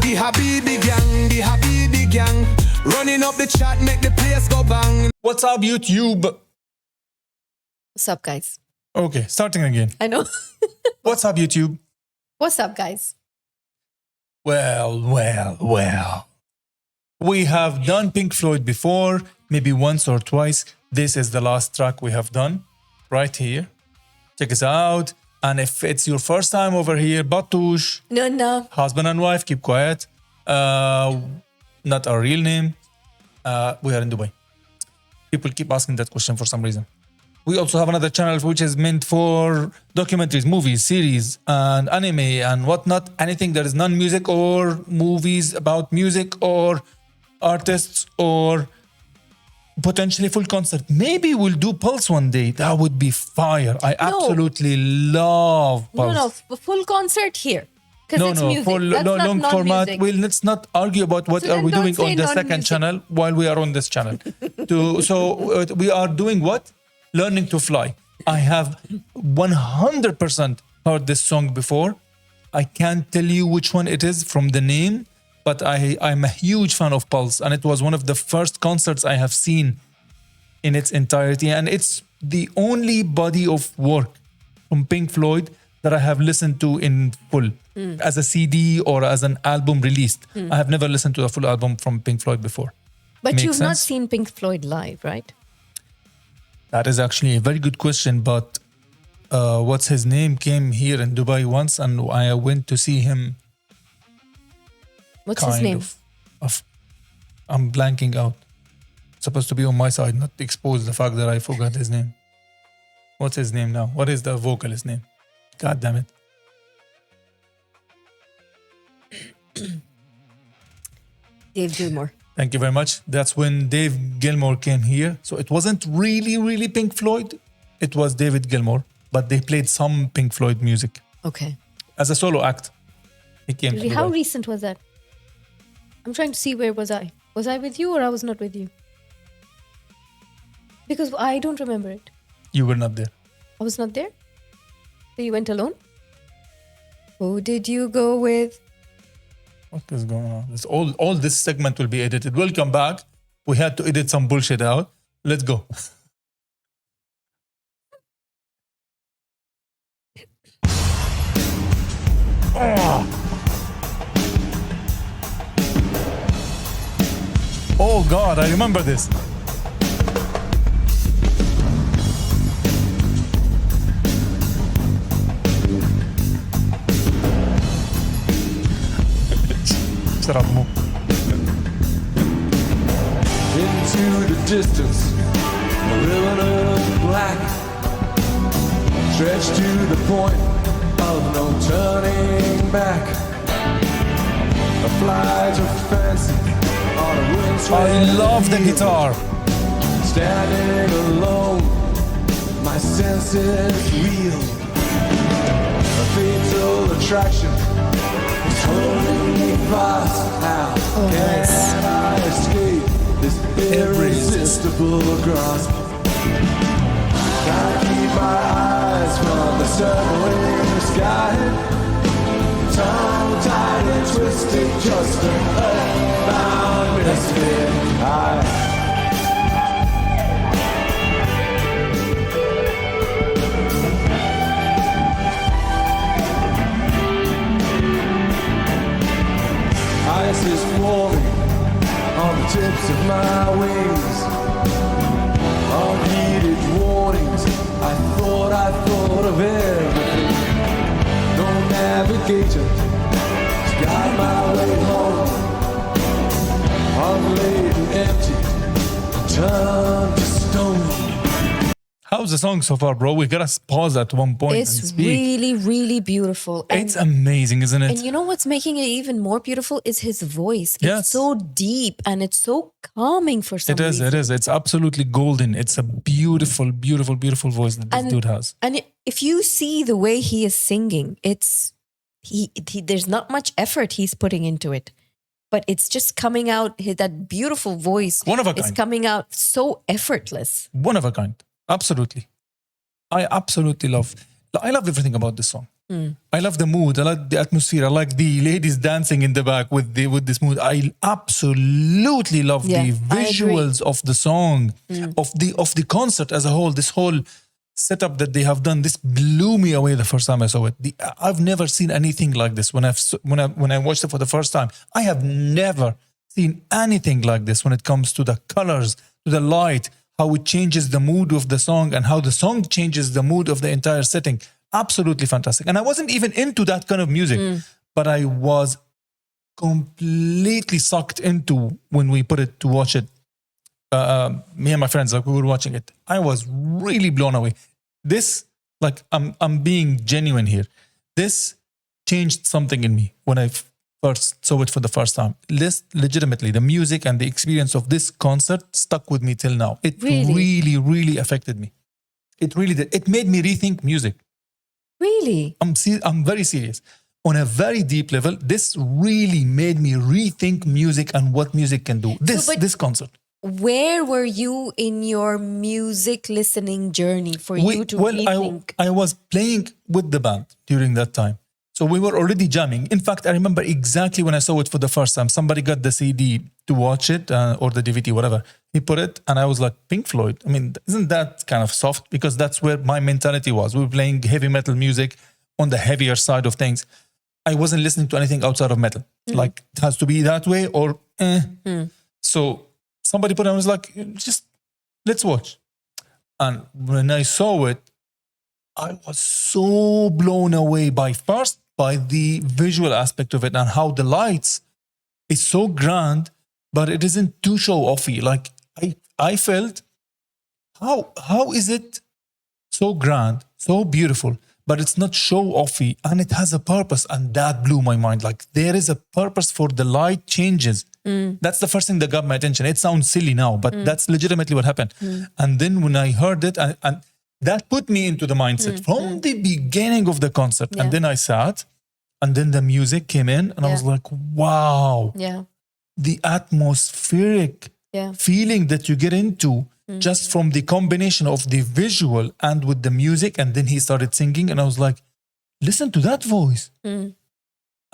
The Habibi gang, the Habibi gang. Running up the chat, make the place go bang. What's up, YouTube? What's up, guys? Okay, starting again. I know. What's up, YouTube? What's up, guys? Well. We have done Pink Floyd before, maybe once or twice. This is the last track we have done, right here. Check us out. And if it's your first time over here, Battoosh, No. husband and wife, keep quiet. Not our real name. We are in Dubai. People keep asking that question for some reason. We also have another channel which is meant for documentaries, movies, series, and anime and whatnot. Anything that is non-music or movies about music or artists or potentially full concert. Maybe we'll do Pulse one day. That would be fire. I absolutely love Pulse. No, full concert here. No, it's music. for That's not long format. non-music. Well, let's not argue about what So are we then doing don't on say the second non-music. channel while we are on this channel. We are doing what? Learning to fly. I have 100% heard this song before. I can't tell you which one it is from the name, but I'm a huge fan of Pulse, and it was one of the first concerts I have seen in its entirety, and it's the only body of work from Pink Floyd that I have listened to in full as a CD or as an album released. I have never listened to a full album from Pink Floyd before. But Makes you've not sense? seen Pink Floyd live, right? That is actually a very good question, but what's his name came here in Dubai once, and I went to see him. What's his name? I'm blanking out. It's supposed to be on my side, not expose the fact that I forgot his name. What's his name now? What is the vocalist name? God damn it. Dave Gilmour. Thank you very much. That's when Dave Gilmour came here. So it wasn't really Pink Floyd. It was David Gilmour, but they played some Pink Floyd music Okay. as a solo act. He came to How Dubai. recent was that? I'm trying to see where was I. Was I with you or I was not with you? Because I don't remember it. You were not there. I was not there? So you went alone? Who did you go with? What is going on? All this segment will be edited. We'll come back. We had to edit some bullshit out. Let's go. Oh God, I remember this. Shut up, Mo. Into the distance, a ribbon of black, stretched to the point of no turning back. A flight of fancy on a windswept I love the hill. guitar. Standing alone, my senses reel. A fatal attraction is holding me fast. How can I escape this irresistible grasp? Can't keep my eyes from the circling sky. Tongue-tied and twisted, just an earthbound misfit. Ice is forming on the tips of my wings. Unheeded warnings, I thought of everything. No navigator to guide my way home. I'm laid and empty, turned to stone. How's the song so far, bro? We gotta pause at one point and It's speak. really beautiful. And, It's amazing, isn't it? and you know what's making it even more beautiful is his voice. Yes. It's so deep and it's so calming for some reason. It is. It's absolutely golden. It's a beautiful voice that this dude has. And if you see the way he is singing, it's he there's not much effort he's putting into it. But it's just coming out, that beautiful voice One of a is kind. coming out so effortless. One of a kind. Absolutely. I absolutely love. I love everything about this song. I love the mood. I like the atmosphere. I like the ladies dancing in the back with this mood. I absolutely love Yeah, the I agree. visuals of the song, of the concert as a whole. This whole setup that they have done, this blew me away the first time I saw it. I've never seen anything like this when I watched it for the first time. I have never seen anything like this when it comes to the colors, to the light, how it changes the mood of the song, and how the song changes the mood of the entire setting. Absolutely fantastic. And I wasn't even into that kind of music, but I was completely sucked into when we put it to watch it. Me and my friends, like, we were watching it. I was really blown away. This, like, I'm being genuine here. This changed something in me when I first saw it for the first time. This, legitimately, the music and the experience of this concert stuck with me till now. It really, really affected me. It really did. It made me rethink music. Really? I'm very serious. On a very deep level, this really made me rethink music and what music can do. This concert. Where were you in your music listening journey for you to rethink? I was playing with the band during that time. So we were already jamming. In fact, I remember exactly when I saw it for the first time. Somebody got the CD to watch it or the DVD, whatever. He put it and I was like, Pink Floyd. I mean, isn't that kind of soft? Because that's where my mentality was. We were playing heavy metal music on the heavier side of things. I wasn't listening to anything outside of metal. Like, it has to be that way or So somebody put it, I was like, just let's watch. And when I saw it, I was so blown away by the visual aspect of it and how the lights is so grand, but it isn't too show offy. Like, I felt, how is it so grand, so beautiful, but it's not show offy and it has a purpose, and that blew my mind. Like, there is a purpose for the light changes. That's the first thing that got my attention. It sounds silly now, but that's legitimately what happened. And then when I heard it, and that put me into the mindset from the beginning of the concert. And then I sat, and then the music came in, and I was like, wow. Yeah. The atmospheric feeling that you get into just from the combination of the visual and with the music. And then he started singing, and I was like, listen to that voice.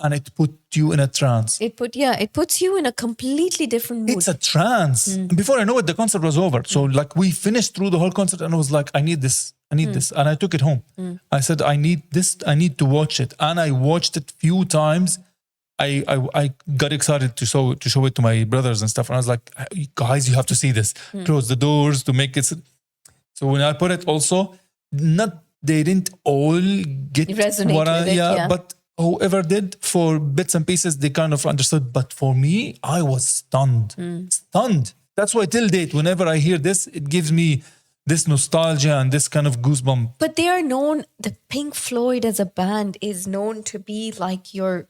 And it put you in a trance. It puts you in a completely different mood. It's a trance. And before I know it, the concert was over. So like, we finished through the whole concert, and I was like, I need this. And I took it home. I said, I need this. I need to watch it. And I watched it few times. I got excited to show it to my brothers and stuff. And I was like, guys, you have to see this. Close the doors to make it. So when I put it also, they didn't all get resonate what with it, but whoever did, for bits and pieces, they kind of understood. But for me, I was stunned. Stunned. That's why till date, whenever I hear this, it gives me this nostalgia and this kind of goosebump. But they are known, the Pink Floyd as a band is known to be like your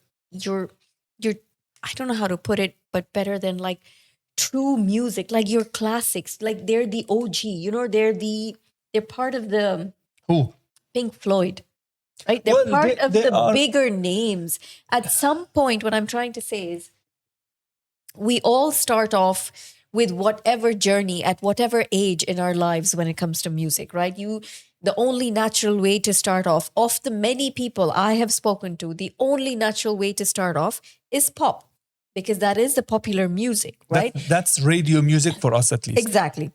I don't know how to put it, but better than like true music, like your classics. Like, they're the OG, they're part of the Who? Pink Floyd. Right? They're part of the bigger names. At some point, what I'm trying to say is, we all start off with whatever journey at whatever age in our lives when it comes to music, right? The only natural way to start off, of the many people I have spoken to, the only natural way to start off is pop, because that is the popular music, right? That's radio music for us, at least. Exactly.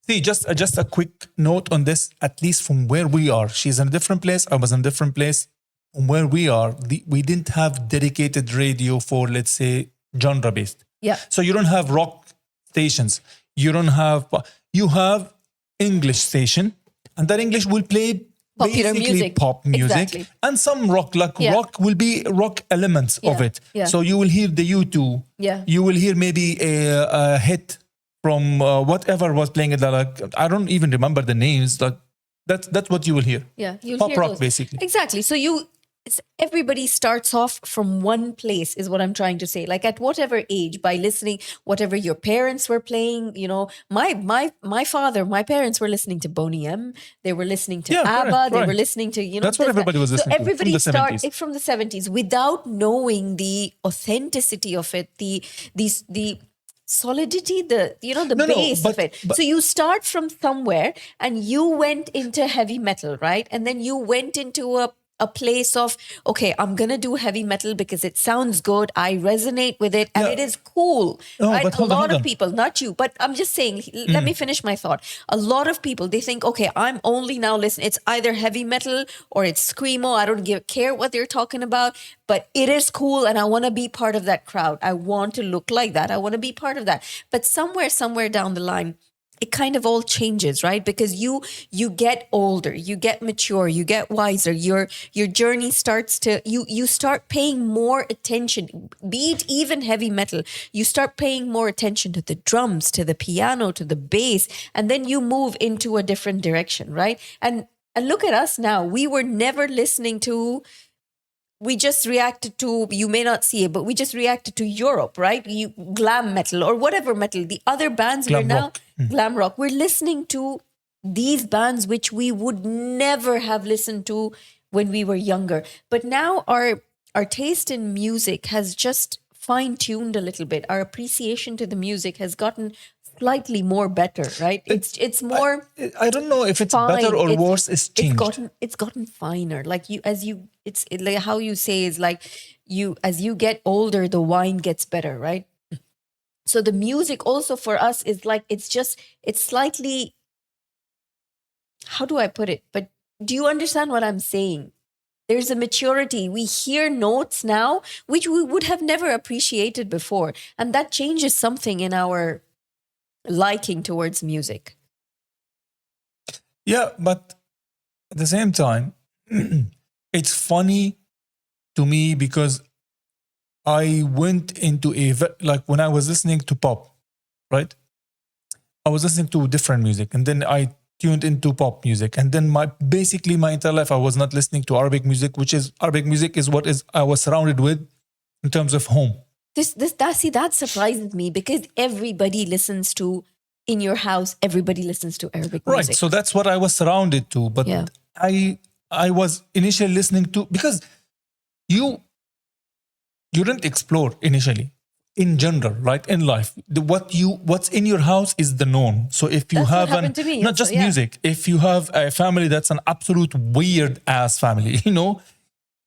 See, just a quick note on this, at least from where we are. She's in a different place. I was in a different place. From where we are, we didn't have dedicated radio for, let's say, genre-based. Yeah. So you don't have rock stations. You have English station, and that English will play Popular basically music. pop music. Exactly. And some rock, rock will be rock elements of it. Yeah. So you will hear the U2. Yeah. You will hear maybe a hit from whatever was playing it. Like, I don't even remember the names. Like, that's what you will hear. Yeah, you'll pop hear rock, those. basically. Exactly. So everybody starts off from one place, is what I'm trying to say. Like, at whatever age, by listening, whatever your parents were playing, my parents were listening to Boney M. They were listening to ABBA. Correct, they right. were listening to, That's what everybody was listening to. Everybody from the started 70s. from the 70s without knowing the authenticity of it, the solidity, the No, base of but it. So you start from somewhere and you went into heavy metal, right? And then you went into a place of, okay, I'm gonna do heavy metal because it sounds good, I resonate with it, and Yeah. it is cool. No, Right? but A hold on, lot hold of on. people, not you, but I'm just saying, let me finish my thought. A lot of people, they think, okay, I'm only now listening, it's either heavy metal or it's screamo, I don't care what they're talking about, but it is cool and I want to be part of that crowd. I want to look like that. I want to be part of that. But somewhere down the line, it kind of all changes, right? Because you get older, you get mature, you get wiser, your journey starts to, you start paying more attention, be it even heavy metal, you start paying more attention to the drums, to the piano, to the bass, and then you move into a different direction, right? And look at us now. We were never listening to, we just reacted to, you may not see it, but we just reacted to Europe, right? You glam metal or whatever metal. The other bands Glam we're now, rock. glam rock, we're listening to these bands which we would never have listened to when we were younger. But now our taste in music has just fine-tuned a little bit. Our appreciation to the music has gotten slightly more better, right? It's more I don't know if it's better fine. or worse. It's changed. It's gotten finer. Like like how you say is like as you get older, the wine gets better, right? So the music also for us is like, it's slightly, how do I put it? But do you understand what I'm saying? There's a maturity. We hear notes now which we would have never appreciated before, and that changes something in our liking towards music. Yeah, but at the same time, it's funny to me because I went into like when I was listening to pop, right? I was listening to different music, and then I tuned into pop music, and then basically my entire life I was not listening to Arabic music, Arabic music is what I was surrounded with in terms of home. That surprises me because everybody listens to, in your house, everybody listens to Arabic music. Right. So that's what I was surrounded to. But Yeah. I was initially listening to, because you didn't explore initially in general, right? In life, what's in your house is the norm. So if you That's have what happened to me not also, just yeah. music, if you have a family that's an absolute weird ass family,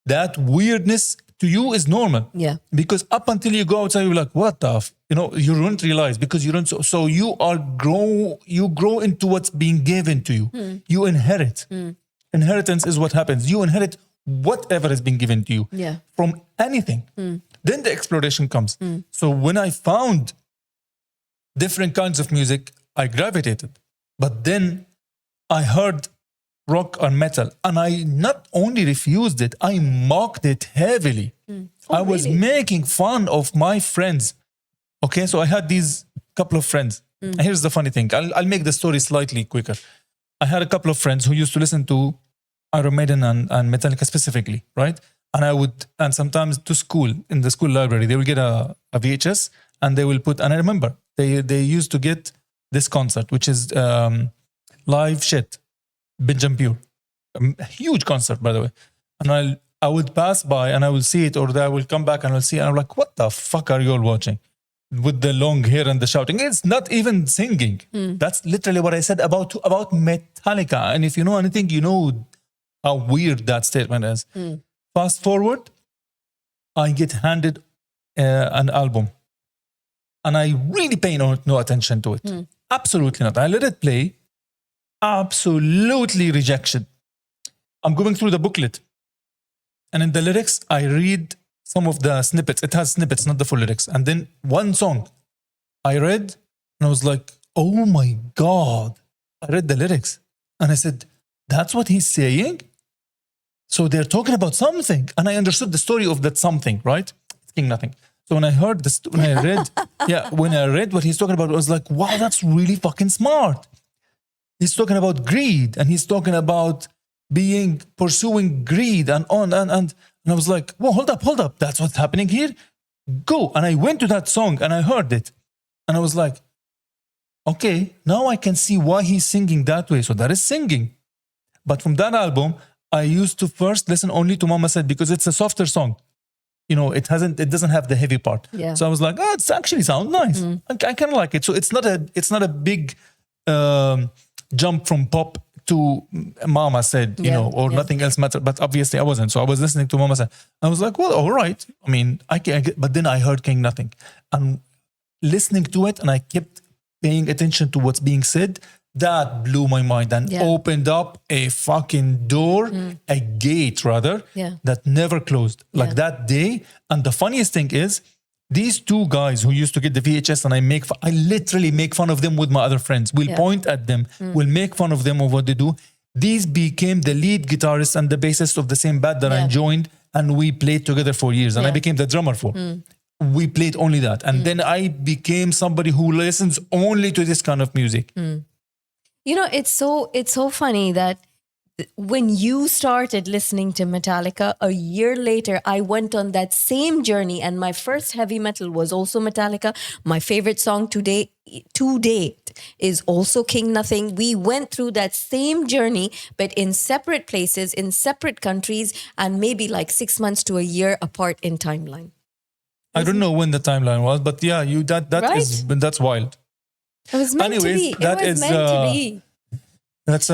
that weirdness to you is normal. Yeah. Because up until you go outside, you're like, what the you don't realize because you don't. So you grow into what's being given to you. You inherit. Inheritance is what happens. You inherit whatever has been given to you. Yeah. From anything. Then the exploration comes. So when I found different kinds of music, I gravitated. But then I heard rock and metal, and I not only refused it, I mocked it heavily. I was really? making fun of my friends. Okay, so I had these couple of friends. And here's the funny thing. I'll make the story slightly quicker. I had a couple of friends who used to listen to Iron Maiden and Metallica specifically, right? And sometimes to school, in the school library, they will get a VHS and they will put, and I remember they used to get this concert, which is Live Shit, Benjamin Pure. A huge concert, by the way. And I would pass by and I will see it, or I will come back and I'll see it, and I'm like, what the fuck are you all watching? With the long hair and the shouting. It's not even singing. That's literally what I said about Metallica. And if you know anything, you know how weird that statement is. Fast forward, I get handed an album. And I really pay no attention to it. Absolutely not. I let it play. Absolutely rejection. I'm going through the booklet. And in the lyrics, I read some of the snippets. It has snippets, not the full lyrics. And then one song I read, and I was like, oh my God. I read the lyrics. And I said, that's what he's saying? So they're talking about something. And I understood the story of that something, right? It's King Nothing. So when I heard this, when I read what he's talking about, I was like, wow, that's really fucking smart. He's talking about greed, and he's talking about pursuing greed and on and I was like, whoa, hold up. That's what's happening here? Go. And I went to that song and I heard it. And I was like, okay, now I can see why he's singing that way. So that is singing. But from that album, I used to first listen only to Mama Said because it's a softer song. it doesn't have the heavy part. Yeah. So I was like, it's actually sounds nice. I kind of like it. So it's not a big jump from pop to Mama Said, nothing else matters. But obviously I wasn't. So I was listening to Mama Said. I was like, well, all right. I mean, I can get, but then I heard King Nothing and listening to it, and I kept paying attention to what's being said. That blew my mind and opened up a fucking door, a gate rather, that never closed. Like that day. And the funniest thing is, these two guys who used to get the VHS, and I literally make fun of them with my other friends. We'll point at them, we'll make fun of them of what they do. These became the lead guitarist and the bassist of the same band that I joined, and we played together for years. And I became the drummer for. We played only that. And then I became somebody who listens only to this kind of music. It's so funny that when you started listening to Metallica, a year later, I went on that same journey, and my first heavy metal was also Metallica. My favorite song to date is also King Nothing. We went through that same journey, but in separate places, in separate countries, and maybe like 6 months to a year apart in timeline. I don't know when the timeline was, but that's wild. It was meant to be. That's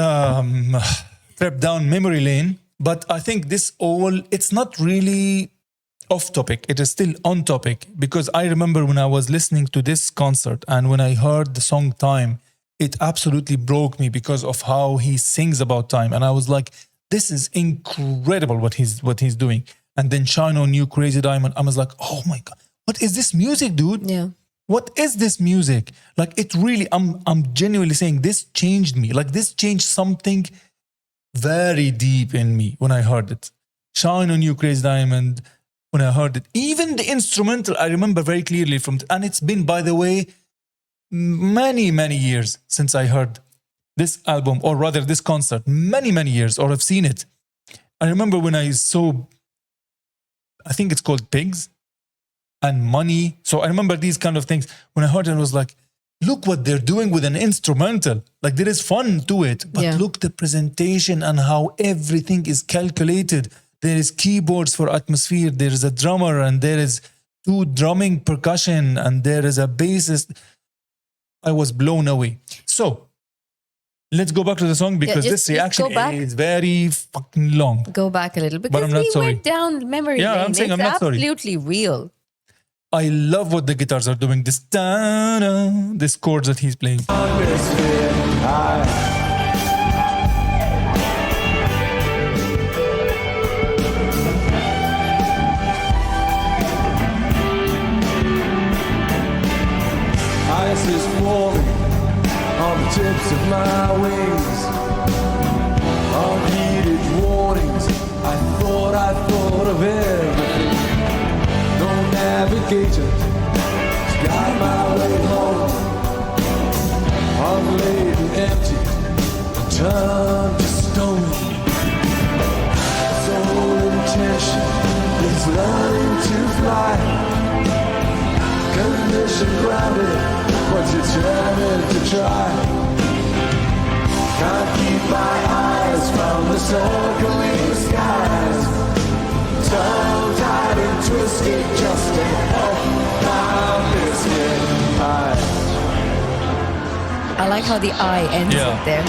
trip down memory lane. But I think it's not really off topic. It is still on topic, because I remember when I was listening to this concert and when I heard the song Time, it absolutely broke me because of how he sings about time. And I was like, this is incredible what he's doing. And then Shine On You, Crazy Diamond. I was like, oh my God, what is this music, dude? Yeah. What is this music? Like, it really, I'm genuinely saying this changed me. Like, this changed something very deep in me when I heard it. Shine On You, Crazy Diamond, when I heard it. Even the instrumental, I remember very clearly and it's been, by the way, many, many years since I heard this album, or rather this concert. Many, many years, or I've seen it. I remember when I saw, I think it's called Pigs and Money. So I remember these kind of things. When I heard it, I was like, look what they're doing with an instrumental. Like, there is fun to it. But look, the presentation and how everything is calculated. There is keyboards for atmosphere. There is a drummer, and there is 2 drumming percussion, and there is a bassist. I was blown away. So let's go back to the song, because this reaction is very fucking long. Go back a little, because but I'm not sorry. Went down memory lane. I'm saying I'm not sorry. It's absolutely real. I love what the guitars are doing. This chords that he's playing. Ice is forming on the tips of my wings. Unheeded warnings. I thought of everything. No navigator to guide my way home. I'm laid and empty, turned to stone. Sole intention is learning to fly. Condition grounded, but determined to try. Can't keep my eyes from the circling skies. Tongue-tied and twisted just to help my biscuit pie. I like how the I ends it there.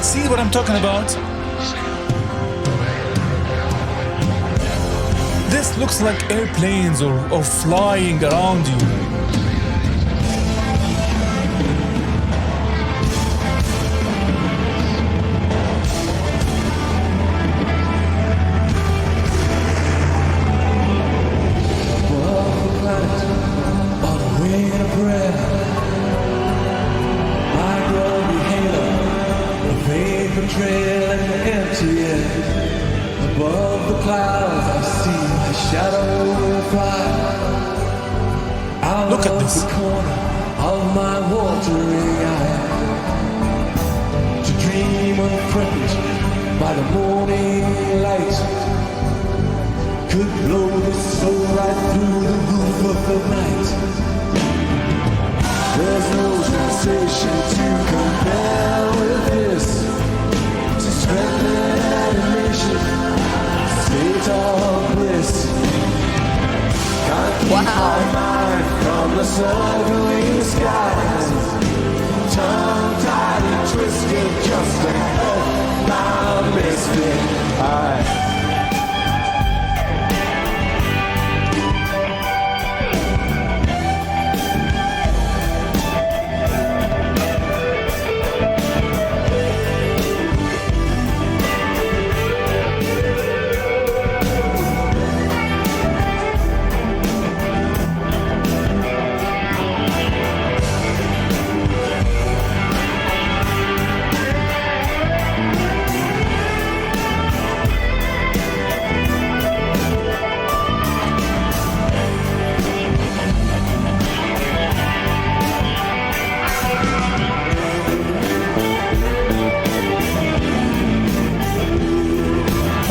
See what I'm talking about? This looks like airplanes or flying around you. Trail in the empty air. Above the clouds I see the shadow Look at this. The corner of my watering eye, to dream unfretted by the morning light, could blow the soul right through the roof of the night. There's no sensation to compare with this. To strengthen animation, state of bliss. Can't keep my mind from the circling skies. Tongue-tied and twisted, just a my misfit eye.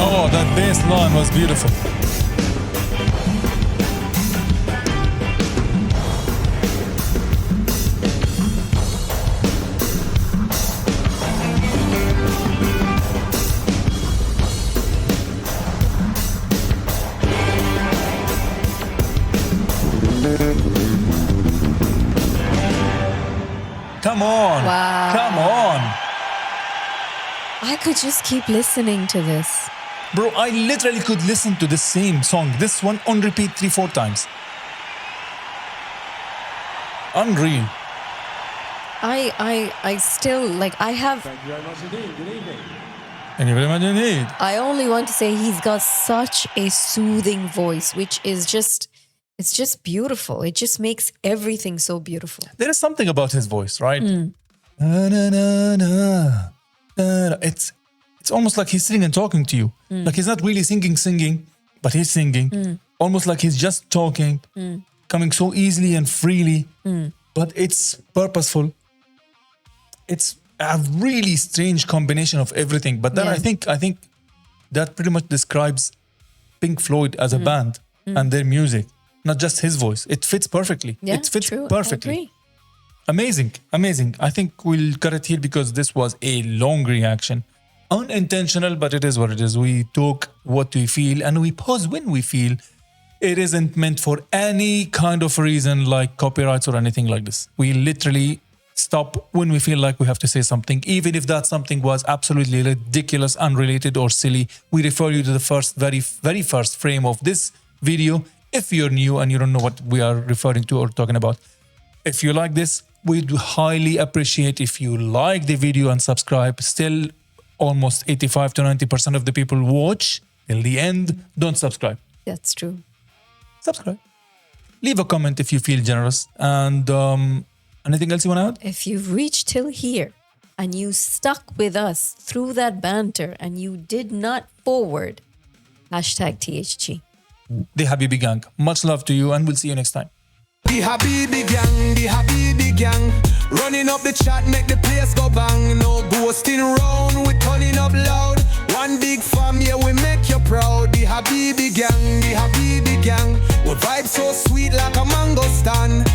Oh, that bass line was beautiful. Come on. Wow. Come on. I could just keep listening to this. Bro, I literally could listen to the same song, this one on repeat 3-4 times. Unreal. I still, like, I have, Thank you very much indeed. Good evening. Thank you very much indeed. I only want to say he's got such a soothing voice, which is just, it's just beautiful. It just makes everything so beautiful. There is something about his voice, right? Na, na, na, na, na. It's almost like he's sitting and talking to you. Like he's not really singing, but he's singing. Almost like he's just talking, coming so easily and freely. But it's purposeful. It's a really strange combination of everything. But then Yeah. I think that pretty much describes Pink Floyd as a band and their music, not just his voice. It fits perfectly. Yeah, It fits true. perfectly. I agree. Amazing, amazing. I think we'll cut it here because this was a long reaction. Unintentional, but it is what it is. We talk what we feel and we pause when we feel. It isn't meant for any kind of reason like copyrights or anything like this. We literally stop when we feel like we have to say something, even if that something was absolutely ridiculous, unrelated, or silly. We refer you to the very first frame of this video if you're new and you don't know what we are referring to or talking about. If you like this, we'd highly appreciate if you like the video and subscribe. Still, almost 85 to 90% of the people watch till the end, don't subscribe. That's true. Subscribe. Leave a comment if you feel generous. And anything else you want to add? If you've reached till here and you stuck with us through that banter and you did not forward, #THG. The Habibi Gang. Much love to you and we'll see you next time. The Habibi gang, running up the chat, make the place go bang. No ghosting round, we turning up loud. One big fam, yeah, we make you proud. The Habibi gang, we vibe so sweet like a mango stand.